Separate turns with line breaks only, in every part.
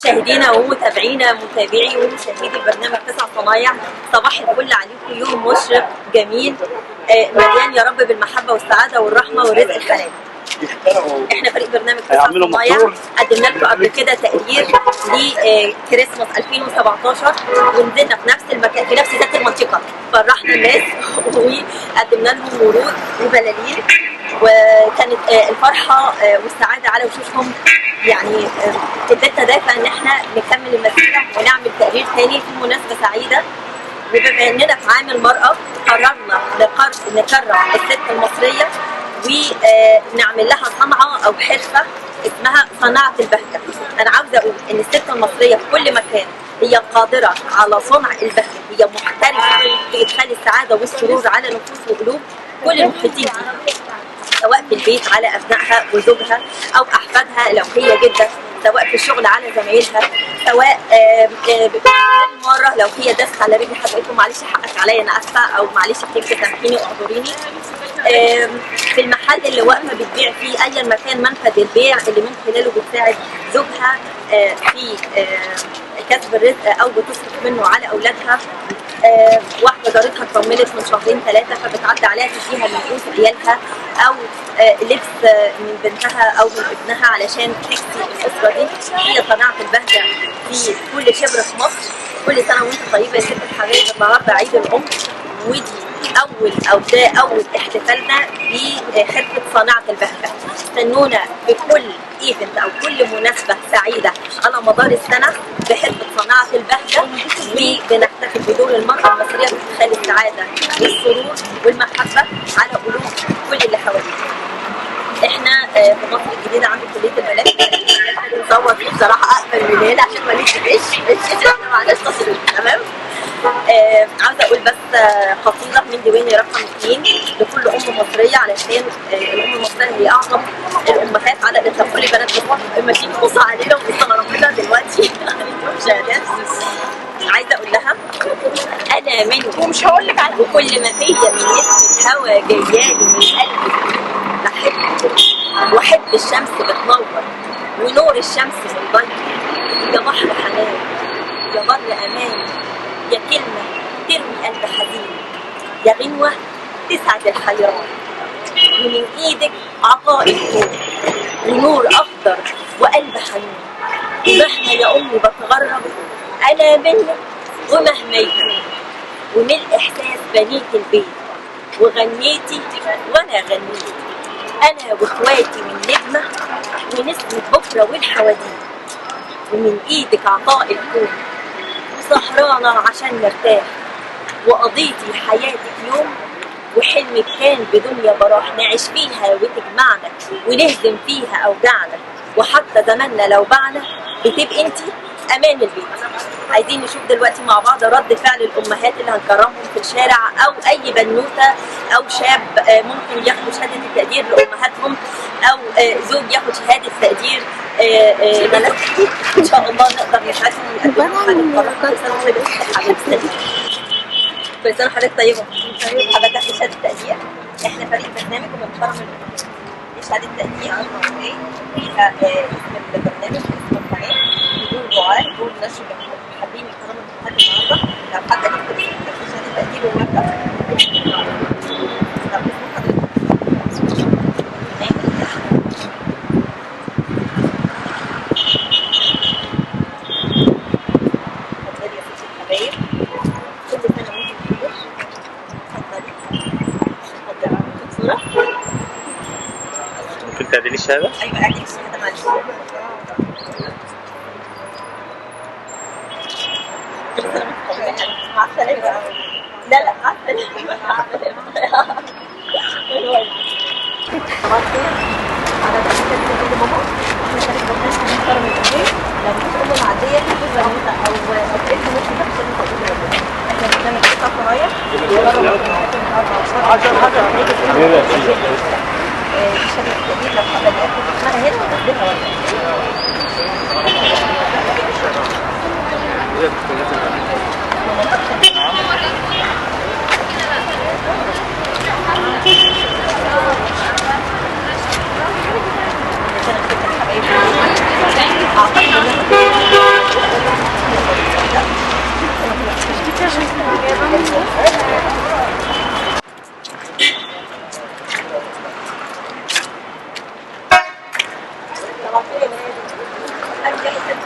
مشاهدينا ومتابعينا متابعي ومشاهدي البرنامج 9 صنايع، صباح الفل عليكم. يوم مشرق جميل مليان يا رب بالمحبه والسعاده والرحمه والرزق الحلال. احنا فريق برنامج 9 صنايع قدمنا لكم قبل كده تقرير لكريسماس 2017 ونزلنا في نفس المكان في نفس ذات المنطقه، فرحنا الناس وقدمنا لهم ورود وبلالين، وكانت الفرحه والسعاده على وشوشهم يعني ادتنا دافع ان احنا نكمل المسيره ونعمل تقرير ثاني في مناسبه سعيده. وبما اننا في عام المراه قررنا نكرم الست المصريه ونعمل لها صنعه او حرفه اسمها صناعه البهجه. انا عاوزه اقول ان الست المصريه في كل مكان هي قادره على صنع البهجه، هي محترفه في ادخال السعاده والسرور على نفوس وقلوب كل المحيطين بها، سواء في البيت على ابنائها وزوجها او احفادها لو هي جده، سواء في الشغل على زمايلها، سواء مره لو هي دست على رجل حضرتكم معلش حقك عليا انا اسفه، او معلش حضرتك سامحيني واعذريني. في المحل اللي واقفه بتبيع فيه ايا مكان منفذ البيع اللي من خلاله بتساعد زوجها في كسب الرزق او بتصرف منه على اولادها. واحده جارتها اتطمنت من شهرين ثلاثه فبتعدي عليها تديها من فلوس عيالها او لبس من بنتها او من ابنها علشان تكسي الاسره دي. هي صناعه البهجه في كل شبر في مصر. كل سنه وانت طيبه يا ست الحبايب، النهارده عيد الام، ودي اول احتفالنا بخدمه صناعه البهجه. استنونا بكل ايفنت او كل مناسبه سعيده على مدار السنه بخدمه صناعه البهجه، وبنحتفل بدور المراه المصريه بادخال السعاده والسرور والمحبه على قلوب كل اللي حوالينا. احنا في مصر الجديده عند كليه الملاك بنصور فيه بصراحه اقفل من هنا عشان ما نتفقش احنا معناش تصوير، تمام. عاوزه اقول بس قصيده من ديواني رقم 2 لكل ام مصريه، علشان الام المصريه هي اعظم الامهات على الاطلاق. كل بنات ماشيين يبصوا علينا وبيصوا على ربنا دلوقتي مشاهدات. عايزه اقول لها انا منكم ومش هقول لك على وكل ما فيا من نسمه هوا جايالي من قلبي بحبك، واحب الشمس بتنور ونور الشمس من ضيق، يا بحر حنان يا بر امان، يا كلمة تروي قلب حزين، يا غنوة تسعد الحيران، ومن ايدك عطاء الكون ونور اخضر وقلب حنين. ومهما يا امي بتغرب انا منك ومهما يكون، ومن احساس بنيت البيت وغنيتي وانا غنيت، انا واخواتي من نجمة ونسمة بكرة والحواديت. ومن ايدك عطاء الكون سهرانة عشان نرتاح، وقضيتي حياتك يوم وحلمك كان بدنيا براح نعيش فيها وتجمعنا ونهزم فيها أوجعنا، وحتى زماننا لو بعنا بتبقي انتي أمان البيت. عايزين نشوف دلوقتي مع بعض رد فعل الأمهات اللي هنكرمهم في الشارع، أو أي بنوتة أو شاب ممكن ياخدوا شهادة التقدير لأمهاتهم، أو زوج ياخد شهادة تقدير لنفسه. إن شاء الله نقدر نساعدهم ونقدم لهم كل سنة وحضرتك طيبة. حابة تاخدي شهادة تقدير؟ إحنا فريق برنامج وبنكرم شهادة تقدير فيها اسم البرنامج اسم القناة بدون دعاء بدون نشر حابين يكرموا الأمهات النهارده. لو حابة تاخدي شهادة تقدير ومبدأ
ممكن تعدلي الشهادة؟
أيوة أعدلي الشهادة معلش. مع السلامة. لا مع السلامة. طبعا على تحديد كل ماما احنا فريق برنامج بنكرم الأمهات. لو مفيش أم معدية تجيب بنوتة أو ابن مش بتاخد شهادة تقدير. احنا برنامج 9 صنايع بنكرم الأمهات النهارده. شهادة التقدير لو حابة تاخد اسمها هنا وتاخدها ولا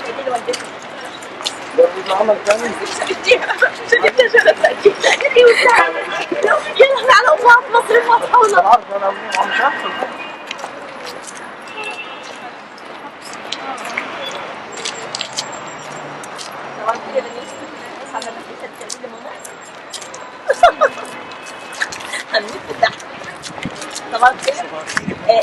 دي لوالدتي.
عمل تاني
يلا على امها في مصر وحولنا.
عارف انا مش عارف
طبعا كده بنمسك على نفس التمرين لماما. هنموت في الضحك. طبعا كده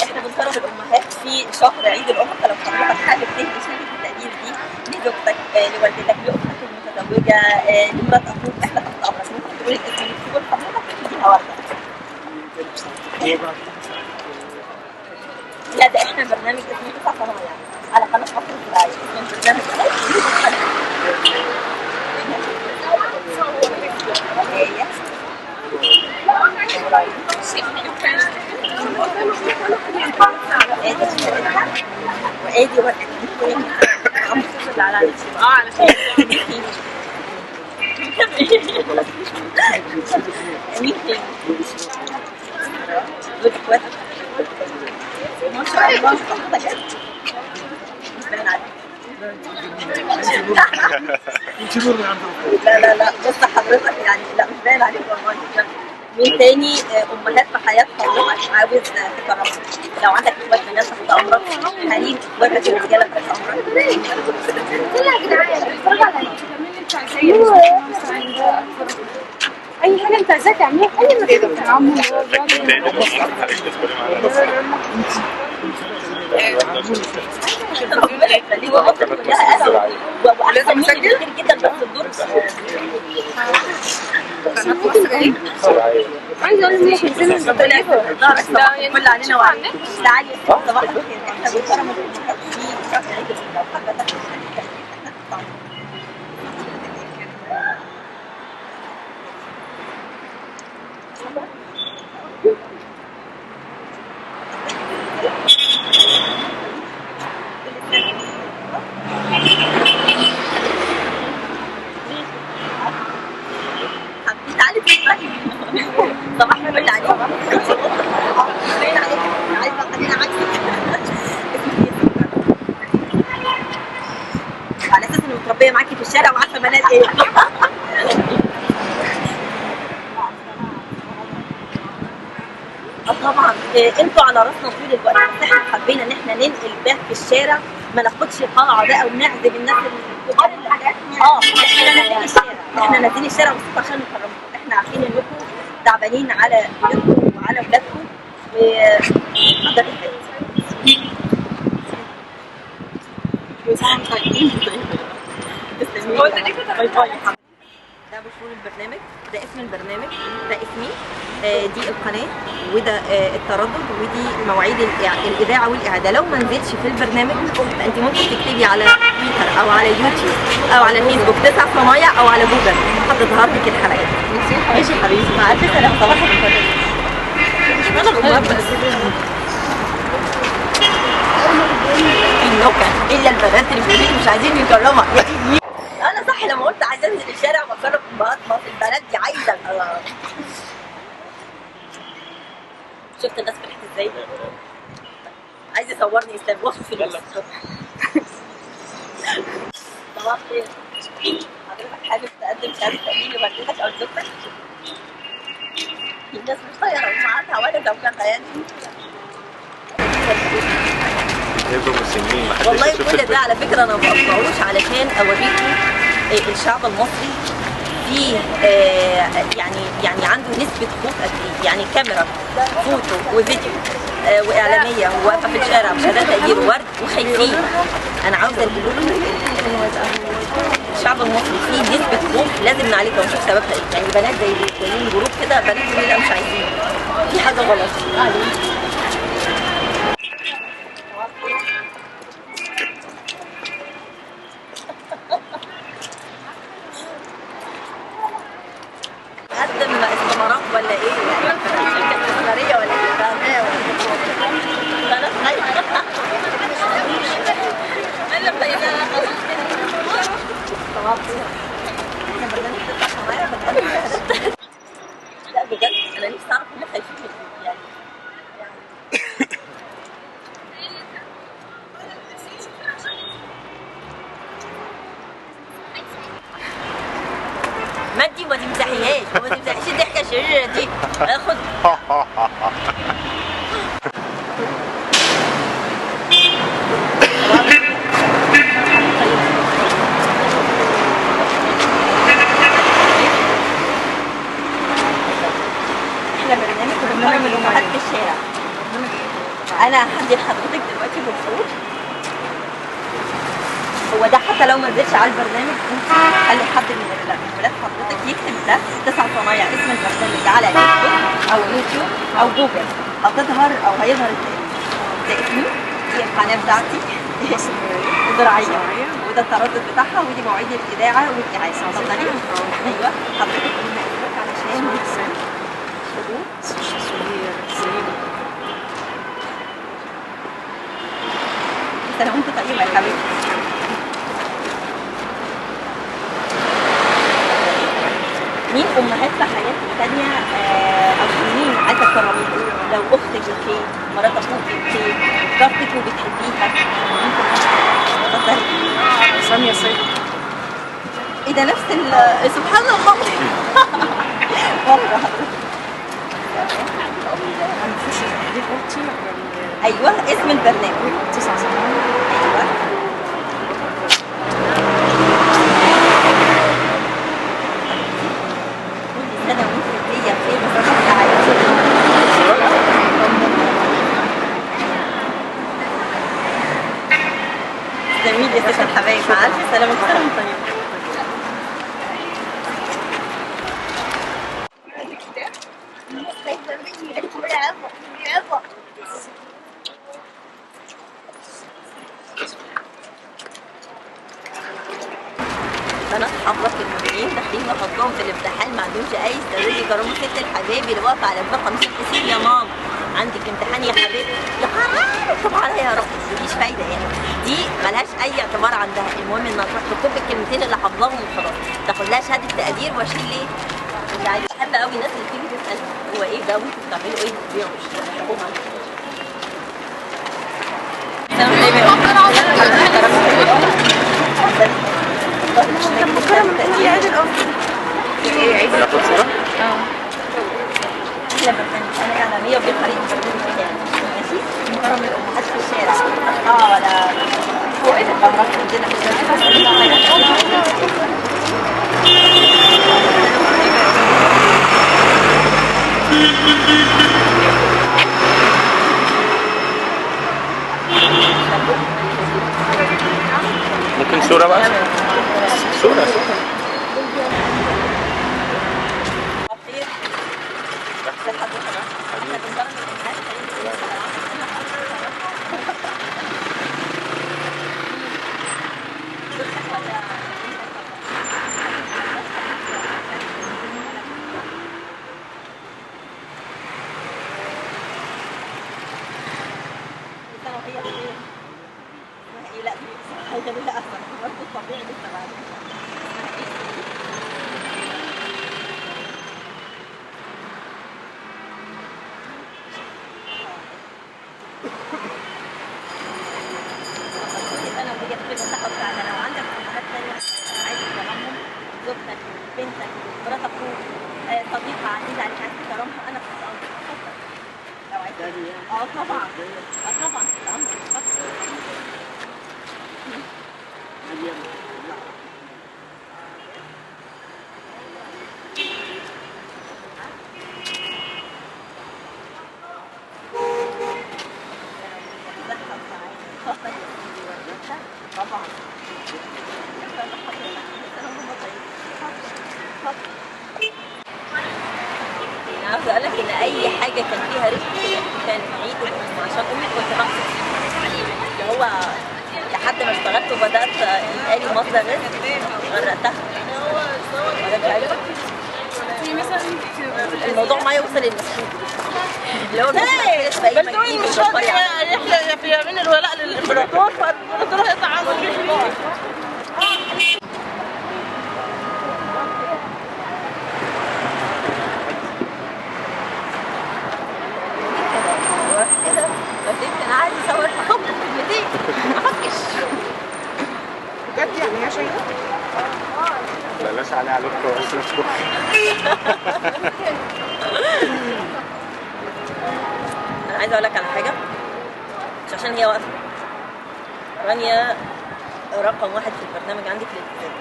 احنا بنكرم الامهات في شهر عيد الام، فلو حضرتك حابب تهدي شهاده التقدير دي لزوجتك، لوالدتك، لاختك المتزوجه، لمرات اخوك، احنا تحت امرك. ممكن تقول الاسم اللي تقول حضرتك تديها ورده. لا ده احنا برنامج اسمه 9 صنايع على قناه مصر الزراعيه. اسم البرنامج وادي ورقه عم تصل على نفسي علشان مين تاني؟ ما شاء الله مش باين عليك. لا لا لا بص حضرتك يعني لا مش باين عليك والله. مين تاني امهات في حياه حضرتك عاوز تكرمها؟ لو عندك اخوات بنات تحت امرك، حريم اخواتك الرجاله تحت امرك.
يا جدعان اتفرج على اي حاجه انت عايزاها تعمليها اي مكان يا عمو.
ولازم اسجل كتير جدا بس الدور
عايزه اقول لك ازاي
كل علينا وعليك. تعالي صباح الخير. احنا بنكرم الامهات في شهر عيد الام. تعالي تشتغلي صباح الفل عليك. باين عليك عايزه خلينا عكسك. على اساس اني متربيه معاكي في الشارع وعارفه بنات ايه. طبعا انتوا على راسنا طول الوقت، بس احنا حبينا ان احنا ننقل ده في الشارع، ما ناخدش قاعه بقى ونعزم الناس الكبار اللي احنا نازلين الشارع. احنا نازلين الشارع بس عشان نكرمكم. احنا عارفين انكم تعبانين على بيوتكم وعلى اولادكم وده ده بشور البرنامج، ده اسم البرنامج، ده اسمي، دي القناه، وده التردد، ودي مواعيد الاذاعه والاعاده. لو ما نزلتش في البرنامج فانت ممكن تكتبي على تويتر او على يوتيوب او على الفيسبوك 9 صنايع او على جوجل هتظهر لك الحلقات. ماشي يا حبيبي، مع الف سلامه. صباح الخير. انا الامهات بس النكت الا البنات اللي بيقولوا مش عايزين يكرمها. انا صح لما قلت عايزه انزل الشارع واكرم امهات مصر، البنات دي عايزه شفت الناس فرحت ازاي؟ عايز يصورني اسلام واخد فلوس. طبعا خير. حضرتك حابب تقدم شهاده تأمين لوالدتك او زوجتك؟ الناس مش طايقه امهاتها ولا زوجاتها يعني. والله كل ده على فكره انا ما بقطعوش علشان اوريكم الشعب المصري فيه يعني عنده نسبه خوف قد ايه. يعني كاميرا فوتو وفيديو واعلاميه وواقفه في الشارع بشهادات تقدير وورد وخايفين. انا عاوزه اقول لكم الشعب المصري فيه نسبه خوف لازم نعالجها ونشوف سببها ايه. يعني بنات زي جروب كده بنات يقولوا لا مش عايزين، في حاجه غلط. قدم استمارات ولا ايه؟ شركه استثماريه ولا ايه؟ فاهمه ولا انا خايفه. انا مبينه خلاص احنا برنامج 9 صنايع لا بجد انا نفسي اعرف هم خايفين من يعني مادي وما تمسحيهاش وما تمسحيش الضحكه الشريره دي. اخد احنا برنامج الامهات في الشارع. انا هدي لحضرتك دلوقتي بخور. هو ده حتى لو ما نزلش على البرنامج انت خلي حد من ولاد حضرتك يكتب ده 9 صنايع اسم البرنامج على فيسبوك او يوتيوب او جوجل، هتظهر او هيظهر ده اسمي، دي القناه بتاعتي زراعيه، وده التردد بتاعها، ودي مواعيد الاذاعه والدعايه. اتفضلي. ايوه حضرتك قلنا اسمك علشان سنة وانت طيبة يا حبيبتي. مين أمهات في حياتك تانية أو مين عايزة تكرميها؟ لو أختك بخير، مرات أخوك بخير، جارتك وبتحبيها، اتفضلي.
سامية سيد.
إيه ده نفس سبحان الله. مرة أيوه اسم البرنامج
9 صنايع.
أيوه كل سنة وانت بخير بخير وصحة وسعادة. جميل يا ست الحبايب، مع ألف سلامة وسلامة طيبة. بنات حافظة في المدنيين داخلين نحطهم في الامتحان ما عندهمش اي استعداد يكرموا ست الحبايب اللي واقفة على الباب 50 كتير. يا ماما عندك امتحان يا حبيبتي، يا حرام طب عليا يا رب. مفيش فايدة يعني، دي ملهاش اي اعتبار عندها. المهم انها تروح تكتب الكلمتين اللي حافظاهم وخلاص، تاخد لها شهادة تقدير واشيل ليه اللي عايز. بحب قوي الناس اللي تيجي تسأل هو ايه ده وانتوا بتعملوا ايه بتبيعوا مش بتحبوهم عنكم. طب مكرم الأم عيد الأم. ايه عيد الأم؟ أهلا برنامج، أنا إعلامية وجيت طريق البرنامج بتاعي. ماشي؟ مكرم الأمهات في الشارع. ولا فوق الكاميرات عندنا في
ممكن صورة بقى؟ صورة زوجتك، بنتك، مرات اخوك، صديقه عزيزه عليك عايز تكرمها، انا تحت امرك. اتفضل لو عايز. طبعا طبعا تحت امرك. اتفضل. طبعا انا عاوزه اقول لك ان اي حاجه كان فيها رزق في الاحتفال عيد الام عشان امي كنت بحسب اللي هو لحد ما اشتغلت وبدات يبقى لي مصدر رزق غرقتها. الموضوع ما يوصل للمسؤول اللي هو
بلدوين مش راضي احنا في يمين الولاء للامبراطور فالامبراطور هيقطع عنه الحوار.
انا عايز اصور اخبط كلمتين ما افكش
بجد
بلاش عليه عليك كويس.
انا عايزه اقول لك على حاجه، مش عشان هي واقفه. رانيا رقم واحد في البرنامج عندك للالتزام.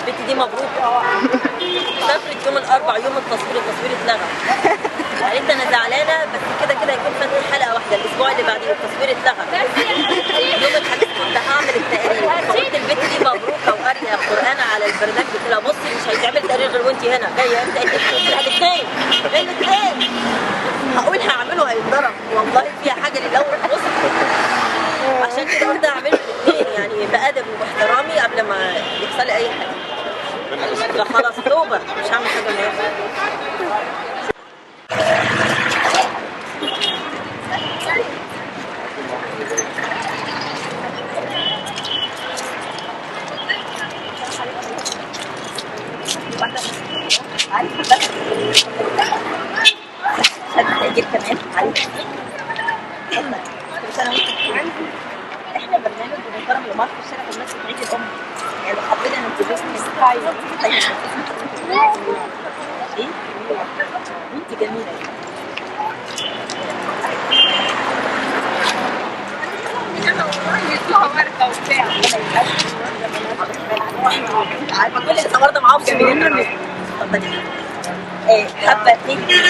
البنت دي مبروك. سافرت يوم الاربعاء، يوم التصوير اتلغى. قالت انا زعلانه بس كده هيكون فاتت حلقه واحده الاسبوع اللي بعديه، التصوير اتلغى. يوم الخميس كنت هعمل التقرير، فقلت البنت دي مبروكه وقاريه القران على البرنامج، قلت لها بصي مش هيتعمل تقرير غير وانت هنا جايه. انت الاثنين هقول هعمله هيتضرب والله فيها حاجه للاول بص. عشان كده قلت هعمله الاثنين يعني بادب وباحترامي قبل ما يحصل لي اي حاجه. فخلاص توبه مش هعمل حاجه منها. هتجيب كمان احنا برنامج بنكرم الامهات في الشارع والناس في عيد الام، يعني لو حبينا ننتبه ايه انت جميله
يطلعوا ورده وبتاع.
عارفه كل اللي صورنا معاهم جميلين. اتفضلي. حابه تيجي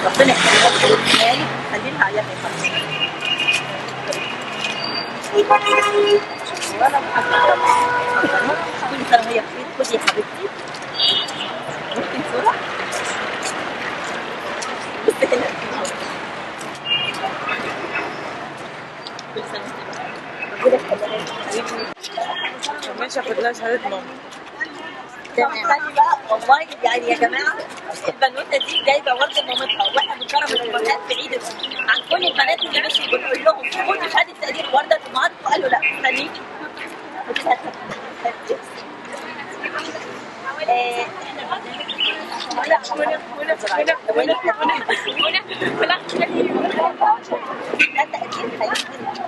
ربنا يخليها خليها عليها كل سنه وهي بخير. خدي يا حبيبتي ممكن صوره بصي هنا. كل سنه ربنا يخليها حبيبتي.
ماشي اخد لها شهاده ماما.
تمام بقى والله يعني يا جماعه البنوته دي جايبه ورده مامتها واحنا بنكرم الامهات في عيد الام عن كل البنات اللي مشوا بنقول لهم خدوا شهاده تقدير ورده الامهات قالوا لا استني.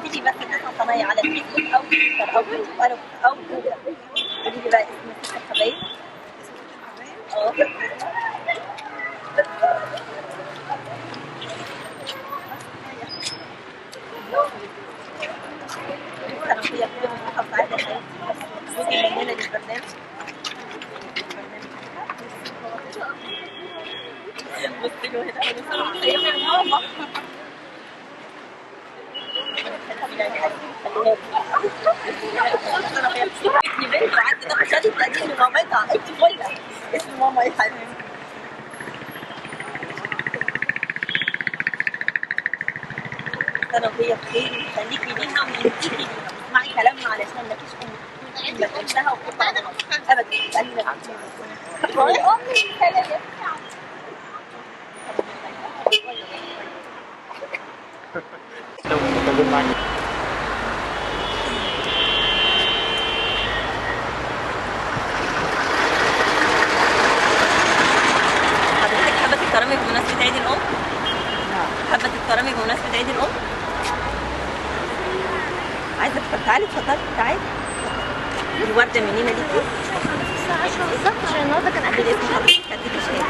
تيجي بس تسمع صنايع على الفيسبوك او تويتر او يوتيوب او جوجل. قولي لي بقى اسم الحبايب. اسم ماما يا حبيبي. سنة وهي بخير خليكي ليها ويديكي ليها اسمعي كلامها علشان ما فيش ام بتنساها وتقطع ابدا. اسالينا امي كلام حضرتك حابة تتكرمي بمناسبة عيد الأم؟ حابة تتكرمي بمناسبة عيد الأم؟ عايزة تعالي اتفضلي تعالي. دي وردة منين ليكي؟
الساعة 10 بالظبط عشان النهارده كان
قبل اسم حضرتك هديكي شهادة.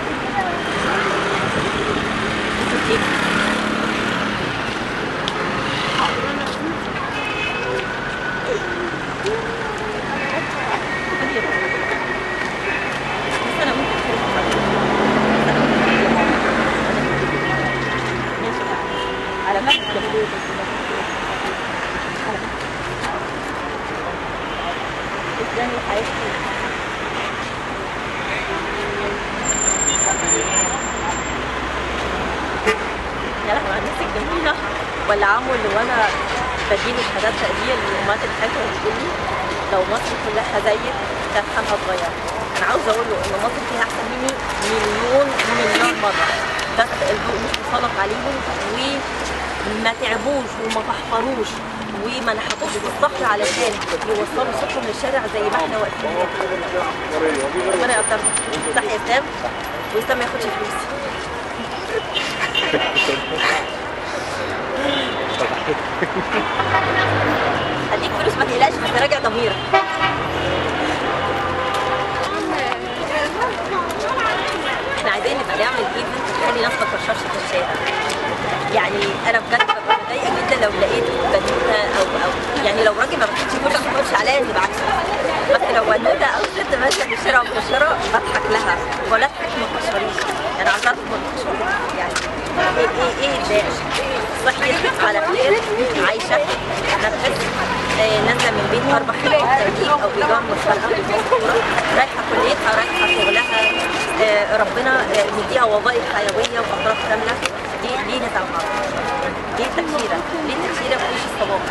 على مهلك ازاي حياتي. يا لهوي على الناس الجميلة ولا عمو اللي وانا بديله شهادات تقدير للامهات اللي حياتها بتقول لي لو مصر كلها زيك كانت حالها اتغير. انا عاوزه اقول له ان مصر فيها احسن مني مليون مره، بس الضوء مش مسلط عليهم وما تعبوش وما تحفروش وما نحطوش في الصخر علشان يوصلوا صوتهم للشارع زي ما احنا واقفين. ربنا يقدرهم. صح يا سام؟
وإسلام ما ياخدش فلوسي. هديك فلوس ما تقلقش، بس راجع ضميرك. احنا عايزين نبقى نعمل ايفنت تخلي الناس ما ترشفش في الشارع. يعني انا بجد ببقى متضايقه جدا لو لقيت بنوته او يعني لو راجل ما بياخدش فلوس ما تقولش عليا اني بعكس. بس لو بنوته او ست ماشيه في الشارع مكشره بضحك لها ولا اضحك ما تكشريش. يعني عذرت ما تكشريش يعني ايه الداعي؟ صحيت على خير عايشه نفس نازله من بيت 4 خلال تدريب او بيجار مسابقه رايحه كليتها رايحه شغلها ربنا مديها وظائف حيويه واطراف كامله. ليه نتعب؟ ليه تكشيره؟ ليه تكشيره في وش الصباح؟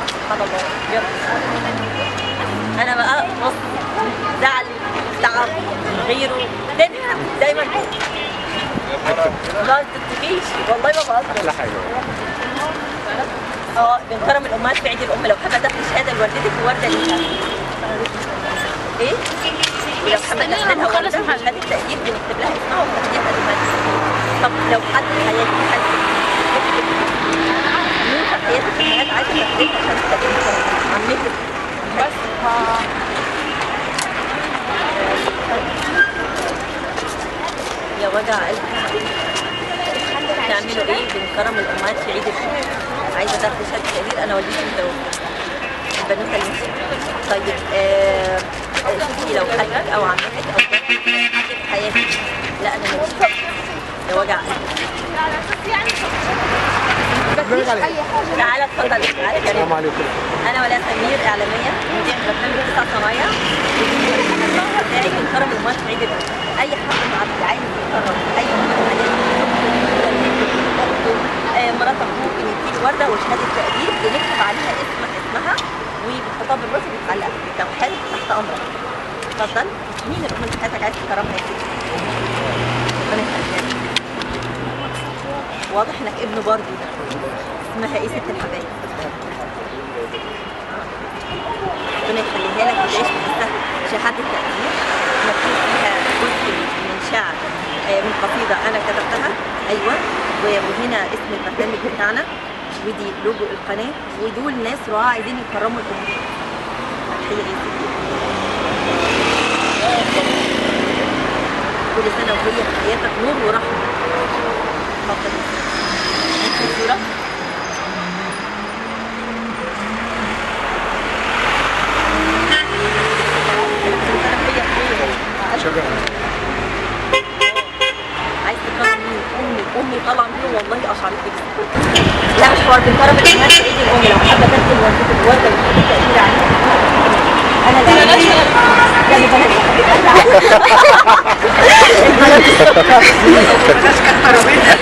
سبحان الله بجد. انا بقى نص زعل تعب غيره تنهى دايما ما تتقيش والله ما بهزر.
احلى حاجه
بنكرم الامهات في عيد الام. لو حابه تاخدي شهاده لوالدتك وورده ليها ايه؟ ولو حابه تاخديها ورده شهاده تقدير بنكتب لها اسمها وبتاخديها لوالدتك. طب لو حد حياتي حد مين في حياتك الامهات عايزه تاخديها عشان تقدير عمتك بس يا وجع قلبي. تعملوا ايه؟ بنكرم الامهات في عيد الام. عايزه تاخدي شهاده تقدير انا والدتي متوفيه البنوته اللي مشيت. طيب شوفي لو خالتك او عمتك او في حياتك لا انا مشيت يا وجع قلبي. تعالى اتفضل تعالى كريم.
السلام عليكم.
انا ولاء سمير اعلاميه مذيع برنامج 9 صنايع بتاعي بنكرم الامهات في عيد الام. اي حد معدي عايز يكرم اي مرات اخوه بنديله ورده وشهاده تقدير بنكتب عليها اسمها وبالخطاب الرسمي بيتعلق لو حابب تحت امرك. اتفضل. مين الام اللي حياتك عايز تكرمها يا سيدي؟ ربنا يخليك. واضح انك ابن باربي ده. اسمها ايه ست الحبايب؟ ربنا يخليها لك وتعيش بحسها شهاده تقدير مكتوب فيها جزء من شعر من قصيده انا كتبتها. ايوه وهنا اسم البرنامج بتاعنا ودي لوجو القناه ودول ناس رعاه عايزين يكرموا الامور. تحيه يا سيدي. كل سنه وهي في حياتك نور ورحمه. اتفضل. ممكن صوره؟
شكرا.
عايز تكرم مين؟ امي طالعه منه والله اشعرتني بس. لا مش حوار بنكرم الامهات في عيد الام. لو حابه تاخدي لوالدتك الورده وتاخدي تقدير عليها انا لا بلاش لا بلاش البلد السكر بلاش كرامتها.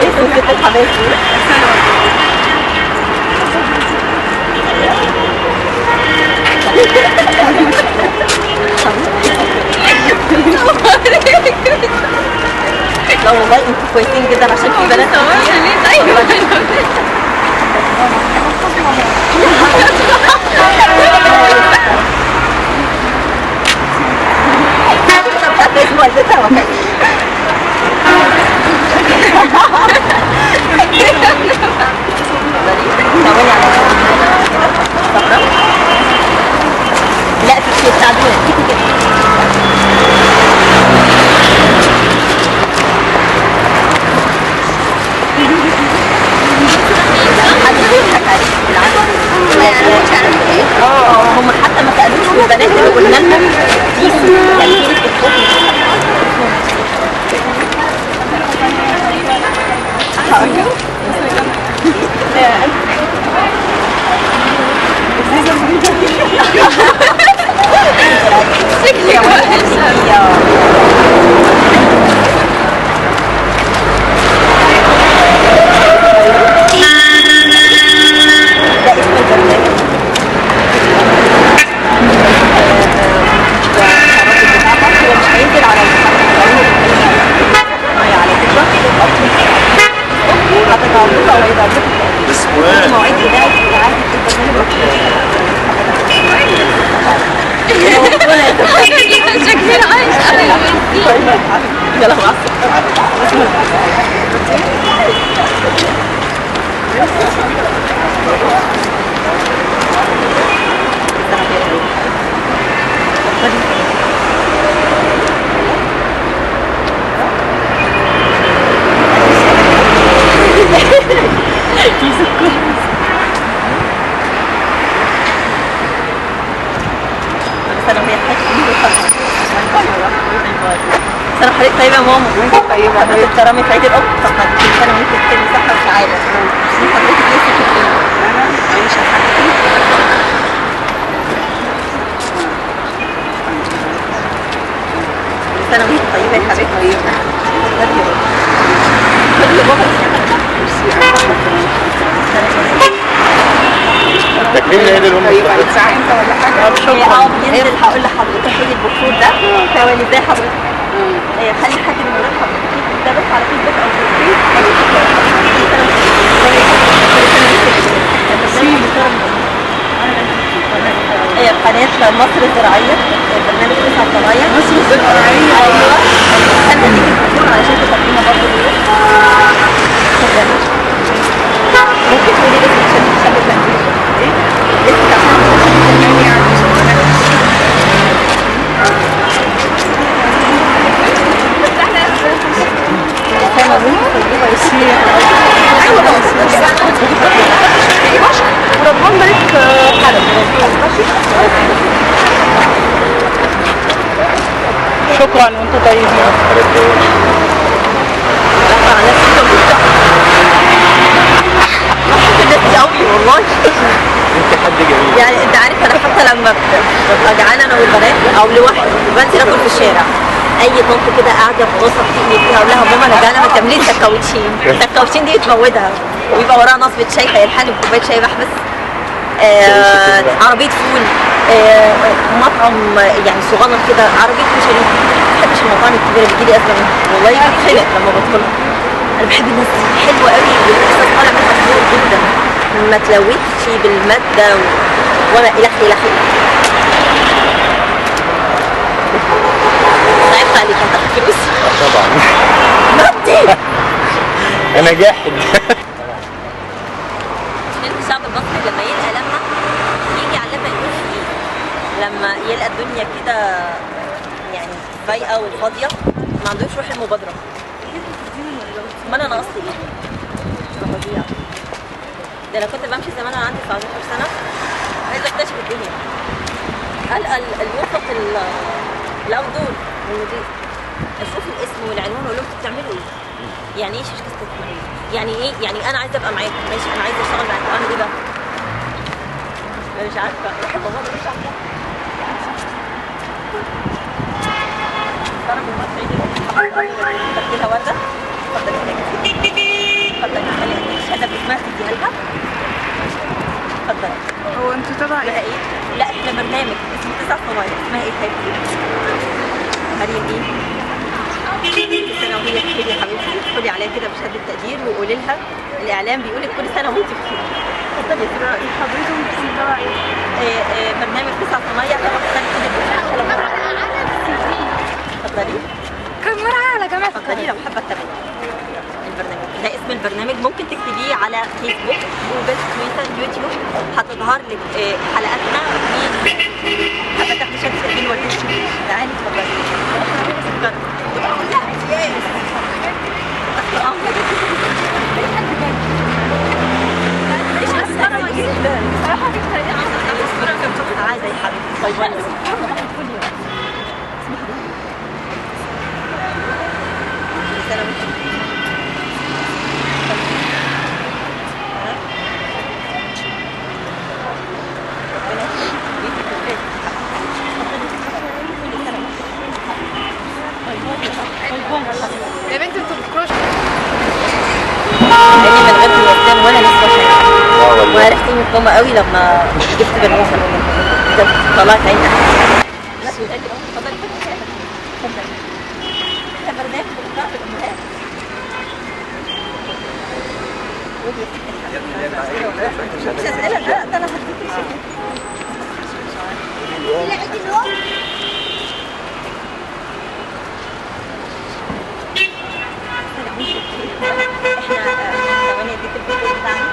ايه ست الحبايب لا والله انتوا كويسين جدا عشان في بنات لا في شيء تعدون هم حتى ما سالوش البنات اللي قلنا لهم شكلي
يلا مع السلامة. سنة حضرتك طيبة يا ماما. وانت طيبة. حضرتك كرامة عيد الأم. فقط كل سنة وانت بخير وصحة وسعادة. حضرتك لسه كتير. أنا عايشة حياتي. كل سنة وانت طيبة يا حبيبتي. طيبة. خدي يا بابا.
تكريم العيد الأم.
طيب هتساعد انت ولا حاجه؟
شكرا. بينزل هقول لحضرتك خدي البخور ده. ثواني ازاي حضرتك؟ خلي حد من ولاد حضرتك ده بس على فيسبوك او هي قناة مصر الزراعية، برنامج 9 صنايع.
مصر الزراعية.
ايوه. استنى اديك البخور علشان تقدميها برضه ليه؟ ممكن تقولي لي عشان تشبه تنزيل ايه؟ لسه عشان وربنا بارك حلب.
شكرا وانتم طيبين.
والله
انت حد جميل.
يعني انت عارف انا حتى لما ببقى جعانه انا والبنات او لوحدي بنزل اكل في الشارع، اي طنط كده قاعده ببص فيني فيها اقول لها ماما انا جعانه ما تعملي لي السكاوتشين دي بتموتها، ويبقى وراها نصبه شاي فيلحقني بكوبايه شاي بحبس. عربيه فول، مطعم يعني صغنن كده، عربيه كشري. ما بحبش المطاعم الكبيره بتجيلي ازمه منها والله، بتخنق لما بدخلها. انا بحب الناس دي حلوه قوي والاحساس طالع منها حلو جدا، ما تلوثش بالماده وما الى اخره. تعبت عليك هتاخد فلوس؟
طبعا.
نطي.
انا جاحد.
الشعب المصري لما يلقى لما يجي على لما يقول ايه، لما يلقى الدنيا كده يعني فايقه وفاضيه ما عندوش روح المبادره. ما انا ناقصت ايه؟ بضيع. ده انا كنت بمشي زمان وانا عندي 19 سنه عايزه اكتشف الدنيا. القى الوسط الاوتدور والمدير، اشوف الاسم والعنوان واقول لهم انتوا بتعملوا ايه؟ يعني ايه شركه استثماريه؟ يعني ايه؟ يعني انا عايزه ابقى معاكم، ماشي انا عايزه اشتغل معاكم، اعمل ايه بقى؟ انا مش عارفه، بحب بابا مش عارفه. ضرب المصريين بدي لها ورده. اتفضلي اتفضلي خلي اديك شهاده باسمها تديها لها. اتفضلي.
هو انتوا تبع
اسمها ايه؟ لا احنا برنامج اسمه 9 صنايع. اسمها ايه حبيبتي؟ مريم ايه؟ سنة وهي بخير يا حبيبتي. ادخلي عليها كده بشهادة تقدير وقولي لها الاعلام بيقول لك كل سنة وانت بخير. اتفضلي يا ستي.
حضرتهم اسم تبع ايه؟
برنامج 9 صنايع تبع سنة اتفضلي.
كم مرة على جماعة.
اتفضلي لو حابة تتابعي البرنامج. ده اسم البرنامج، ممكن تكتبيه على فيسبوك، جوجل، تويتر، يوتيوب، هتظهر لك حلقاتنا. حابة تاخدي شهادة تقدير ولا تعالي اتفضلي. عايزة يا حبيبتي طيب
يا بنت انتوا بتكروش.
لاني من غير الوسام ولا لسه حاجه، وانا ريحتي مطمئنه قوي لما جبت برنامج طلعت عيني. لا تقول لي اتفضلي اتفضلي. احنا برنامج بنعرف الامهات. مش اسئله، ده انا هديك شيء. احنا ثواني اديك الفيديو بتاعنا.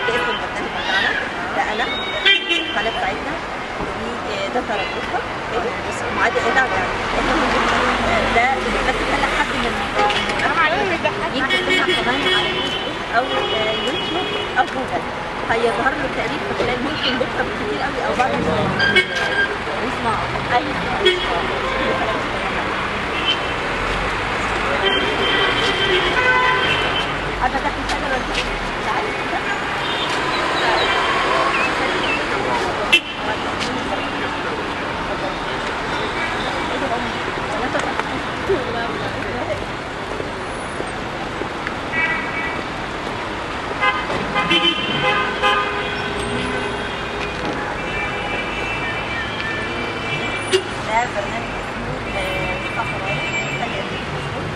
ده اسم البرنامج بتاعنا، ده انا القناه بتاعتنا دي، ده ترددها بس معادي ادعم يعني. احنا ممكن ده بس خلى حد من يكتب لنا كمان على فيسبوك او يوتيوب او جوجل، هيظهر له تقريبا في خلال ممكن بكره بالكتير قوي او بعد نسمع اي عايزه تاكل حاجه ولا تعالي ده برنامج اسمه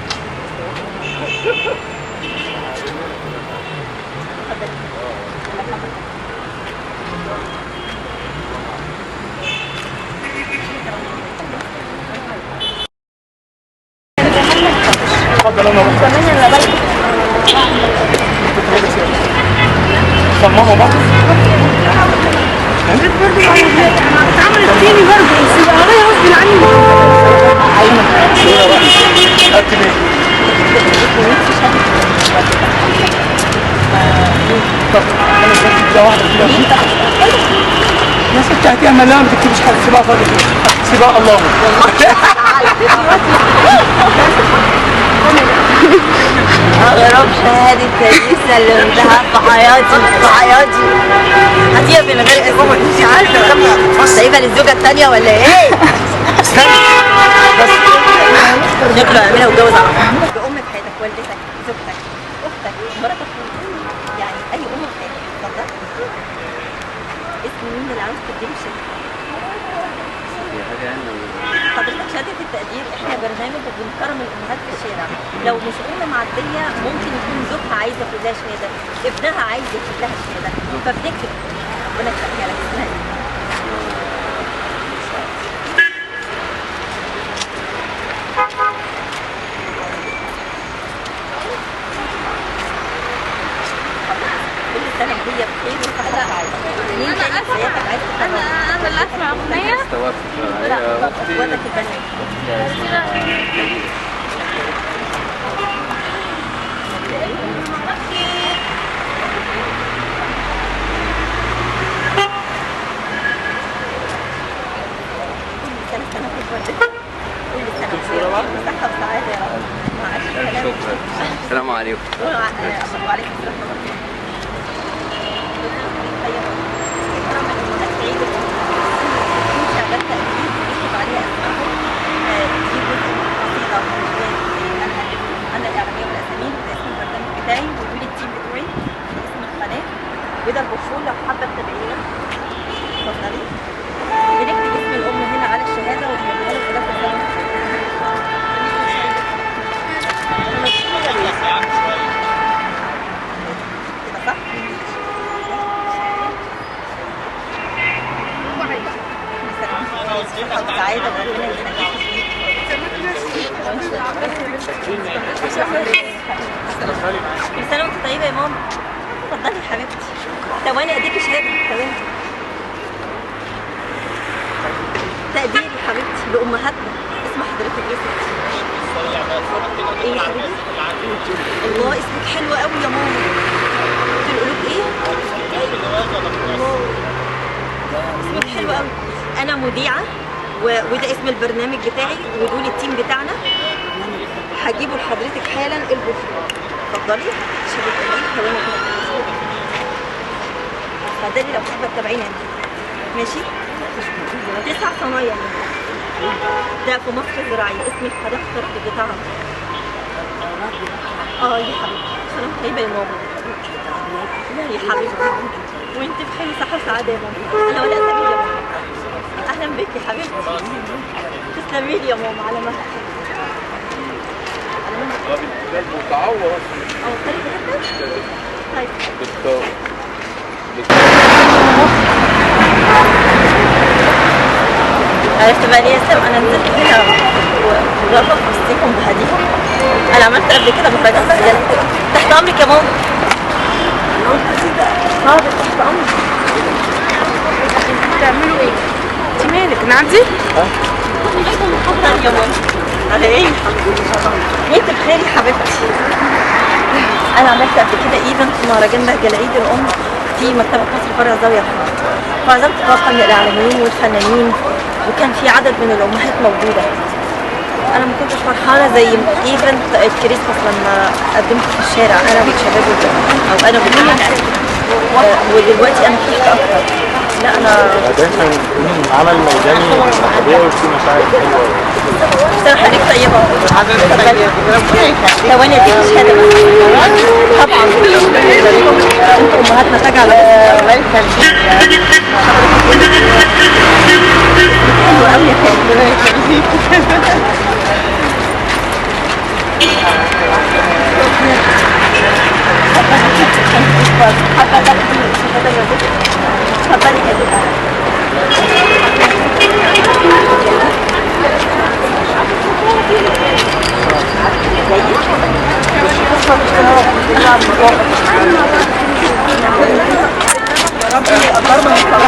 صفوان.
اتفضل انا بقى.
كمان انا بالك
صمموا بعض.
برضه عمل التاني برضه بس القرايه غصب عني.
صورة بقى. اكتب ايه؟ طب انا بكتب ده واحدة كده. يا ستي هاتيها مليانة ما تكتبش حاجة، سيبها فاضية كده. سيبها الله.
أغرب شهادة تدريس سلمتها في حياتي هاتيها من غير اسم. انت عارفة سايبها للزوجة الثانية ولا ايه؟ شكله يعملها واتجوز على طول. بأم في حياتك، والدتك، زوجتك، أختك، مراتك، يعني أي أم في حياتك. اتفضل. اسم مين اللي عاوز تديله شهادة؟ حضرتك شهادة التقدير احنا برنامج بنكرم الامهات في الشارع. لو مش ام معديه ممكن يكون زوجها عايز ياخد لها شهاده، ابنها عايز ياخد لها شهاده، فبنكتب ربنا يخليها لك اسمها ايه؟ كل سنه وهي بخير وسعاده. مين تاني في حياتك عايز تكرمها؟
انا اللي اسمع اغنيه.
لا اخواتك البنات. صحة وسعادة يا رب. مع ألف سلامة.
السلام عليكم.
وعليكم السلام ورحمة الله. شهادات تقدير يكتب عليها اسمائهم. دي جزء من القصيدة أنا الإعلامية والأسامين، وده اسم البرنامج بتاعي، ودول التيم بتوعي، وده اسم القناة، وده البروشور لو حابة تتابعينا. اتفضلي. بنكتب اسم الأم هنا على الشهادة وبنعملها له كده في الزمن. كده صح؟ صحة وسعادة وربنا يخليك. كل سنة وانت طيبة يا ماما. اتفضلي يا حبيبتي. ثواني اديكي شهادة. ثواني. تقدير يا حبيبتي لأمهاتنا. اسم حضرتك ايه؟ ايه يا حبيبتي؟ الله اسمك حلو قوي يا ماما. في القلوب ايه؟ الله اسمك حلو قوي. انا مذيعة وده اسم البرنامج بتاعي ودول التيم بتاعنا. هجيبه لحضرتك حالا البروشور. اتفضلي. شوفي ثواني كده. اتفضلي لو حابة تتابعيني انت. ماشي؟ 9 صنايع ده في مصر الزراعية. اسم القناة اخترت بتاعها. يا حبيبتي. سلام طيبة يا ماما. لا يا حبيبتي. وانت بخير صحة وسعادة يا ماما. انا ولا اسامي يا ماما. اهلا بك يا حبيبتي. تسلمي لي يا ماما على مهلك.
متعوض.
طيب طيب. عرفت بقى ليه يا سام انا نزلت هنا ورفضت وسطيكم بهديهم. انا عملت قبل كده مفاجاه تحت امرك يا ماما. حاضر تحت امرك.
بتعملوا ايه؟ انت مالك نعدي؟
اتفضلي يا ماما. على ايه؟ وانت بخير يا حبيبتي. انا عملت قبل كده ايفنت في مهرجان بهجة العيد الام في مكتبه مصر فرع زاويه الحمراء، فعزمت طاقم الاعلاميين والفنانين وكان في عدد من الامهات موجوده. انا ما كنتش فرحانه زي ايفنت الكريسماس لما قدمت في الشارع انا والشباب او انا والجماعه، ودلوقتي انا فرحت اكتر. لا انا
دايما عمل ميداني طبيعي وفي مشاعر حلوه.
بصراحه حضرتك طيبه. ثواني اديك شهاده طبعا انتوا امهاتنا تاج على الله يخليك. حلوه قوي يا خالد. الله يخليك. اتفضلي كده.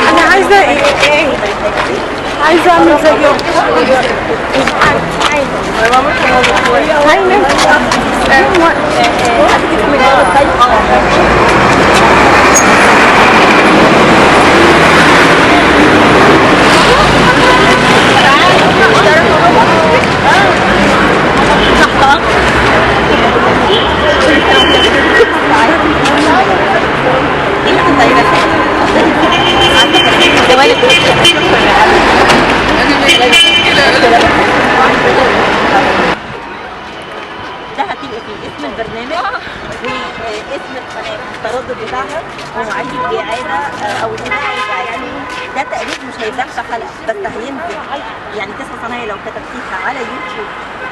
انا عايزه ايه؟ عايزه اعمل زيهم.
ده هتبقى فيه اسم البرنامج واسم القناه التردد بتاعها ومواعيد الاعاده او الاذاعه. يعني ده تقريبا مش هيتذاع في حلقه بس هينزل. يعني 9 صنايع لو كتبتيها على يوتيوب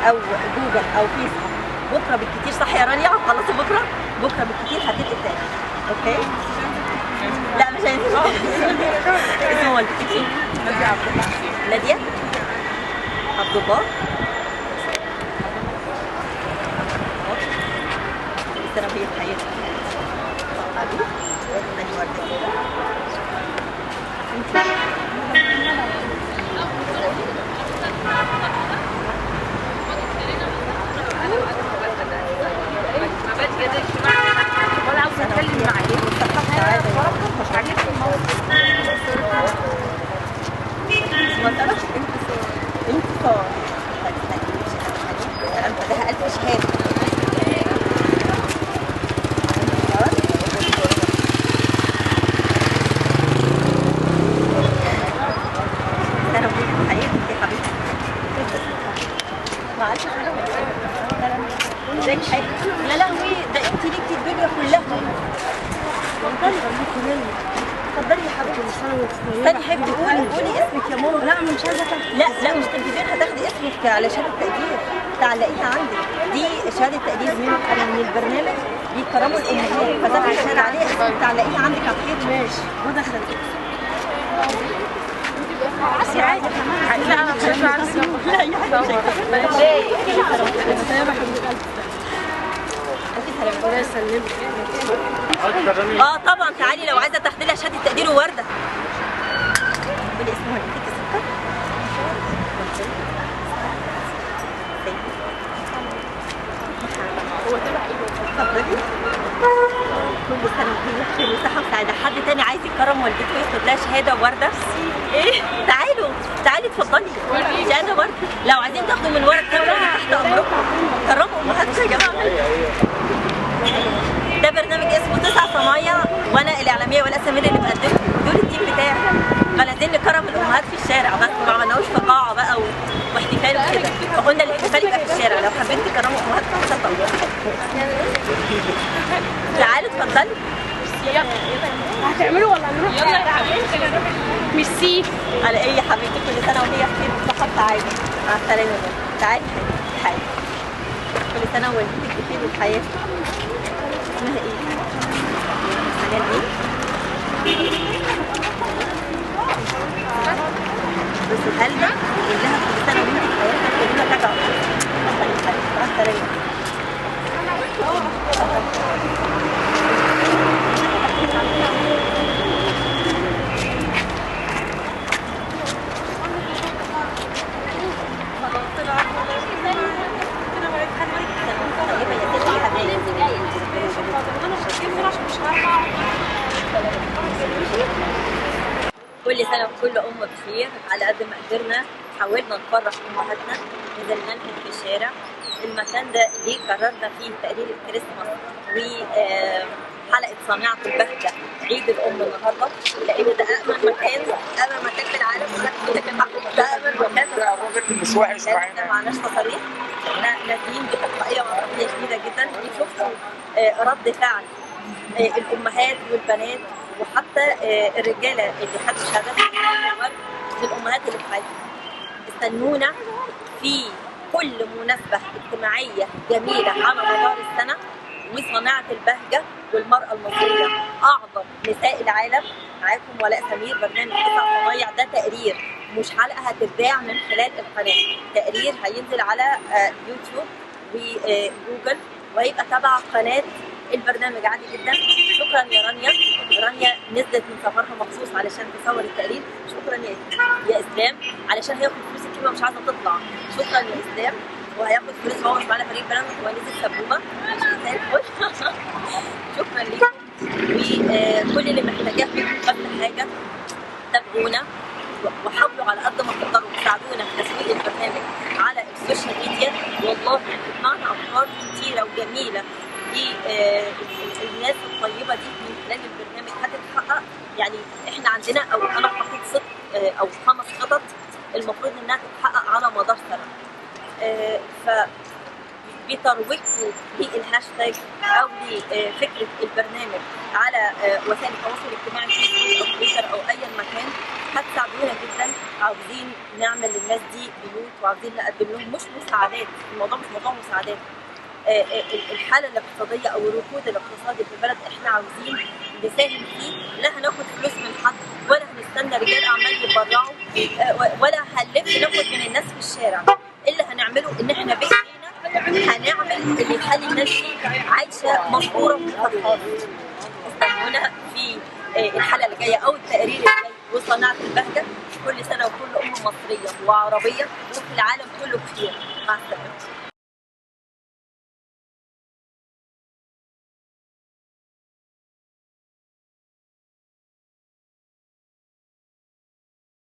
او جوجل او فيسبوك بكره بالكتير، صح يا رانيا؟ خلصوا بكره بالكتير هتبقى تاني. اوكي؟ لا مش هينزل. اسمه والدتك نادية عبد الله. سنة وهي في حياتها. أبي ثاني وردة كده.
ولا عاوزه اتكلم معاك. مش عاجبني الموضوع.
انتصار. أنت ده 1000 شهادة. يا لهوي ده انت ليكي الدنيا كلها. اتفضلي يا حبيبتي. استني حبيبتي قولي اسمك يا ماما. لا مش عايزه لا مش تلفزيون، هتاخدي اسمك على شهاده تقدير تعلقيها عندك. دي شهاده تقدير من البرنامج بيكرموا الامهات، فتاخدي شهاده عليها اسمك تعلقيها عندك على الحيط. ماشي ودخلت. عايزه عادي كمان. لا انا مش عايزه. لا يا حبيبتي الله يسلمك. طبعا تعالي لو عايزه تاخدي لها شهاده تقدير وورده. قولي اسم والدتك سكر. هو تبع ايه؟ اتفضلي. كل سنه وهي بخير وصحه وسعاده. حد تاني عايز يكرم والدته وياخد لها شهاده وورده؟ ايه؟ تعالي اتفضلي. شهاده ورده. لو عايزين تاخدوا من ورد كامله تحت امركم. كرموا امهاتكم يا جماعه. ده برنامج اسمه 9 صنايع وانا الاعلاميه ولا سمير اللي بقدمه. دول التيم بتاعي. فلازم نكرم الامهات في الشارع بس ما عملناهوش في قاعه بقى واحتفال وكده. فقلنا الاحتفال يبقى في الشارع. لو حابين تكرموا امهاتكم اتفضلوا. تعالوا اتفضلي.
هتعملوا ولا نروح؟ يلا ميرسي.
على ايه يا حبيبتي؟ كل سنه وهي بخير وصحه وسعاده. مع السلامه. تعالي حبيبتي. كل سنه ووالدتك بخير والحياه. اسمها ايه؟ حنان ايه؟ بس هلنا نقول لها كل سنه وانت بخير. تقول لها تجعل. مع السلامه.
كل ام بخير. على قد ما قدرنا حاولنا نفرح امهاتنا، نزلنا لهم في الشارع. المكان ده ليه قررنا فيه تقرير الكريسماس وحلقه صانعه البهجه عيد الام النهارده، لان ده امن مكان في العالم، ده امن مكان.
الراجل مش وحش
احنا معناش تصاريح، احنا نازلين بتلقائيه وعاطفيه شديده جدا. شفتوا رد فعل الامهات والبنات وحتى الرجاله اللي خدوا شهادات للامهات اللي في حياتهم. استنونا في كل مناسبه اجتماعيه جميله على مدار السنه، وصناعه البهجه والمراه المصريه اعظم نساء العالم. معاكم ولاء سمير، برنامج 9 صنايع. ده تقرير مش حلقه هتتذاع من خلال القناه، تقرير هينزل على يوتيوب وجوجل وهيبقى تبع قناه البرنامج عادي جدا. شكرا يا رانيا. رانيا نزلت من سفرها مخصوص علشان تصور التقرير. شكرا يا اسلام علشان هياخد فلوس الكلمه مش عايزه تطلع. شكرا يا اسلام. وهياخد فلوس، هو مش معانا فريق برنامج، هو نزل سبوبه زي الفل. شكرا ليكم. وكل اللي محتاجاه منكم بس حاجه، تابعونا وحاولوا على قد ما تقدروا تساعدونا في تسويق البرنامج على السوشيال ميديا. والله معنا افكار كتيره وجميله للناس الطيبه دي من خلال البرنامج هتتحقق. يعني احنا عندنا او انا حطيت 6 او 5 خطط المفروض انها تتحقق على مدار سنه. ف بترويجكم للهاشتاج او لفكره البرنامج على وسائل التواصل الاجتماعي فيسبوك او تويتر او اي مكان هتساعدونا جدا. عاوزين نعمل للناس دي بيوت وعاوزين نقدم لهم مش مساعدات، الموضوع مش موضوع مساعدات. الحاله الاقتصاديه او الركود الاقتصادي في البلد احنا عاوزين نساهم فيه. لا هناخد فلوس من حد ولا هنستنى رجال اعمال يتبرعوا ولا هنلف ناخد من الناس في الشارع. اللي هنعمله ان احنا بايدينا هنعمل اللي يخلي الناس دي عايشه مبهوره وفرحانه. استنونا في الحلقه اللي جايه او التقرير اللي جاي وصناعه البهجه. كل سنه وكل ام مصريه وعربيه وفي العالم كله بخير. مع السلامه.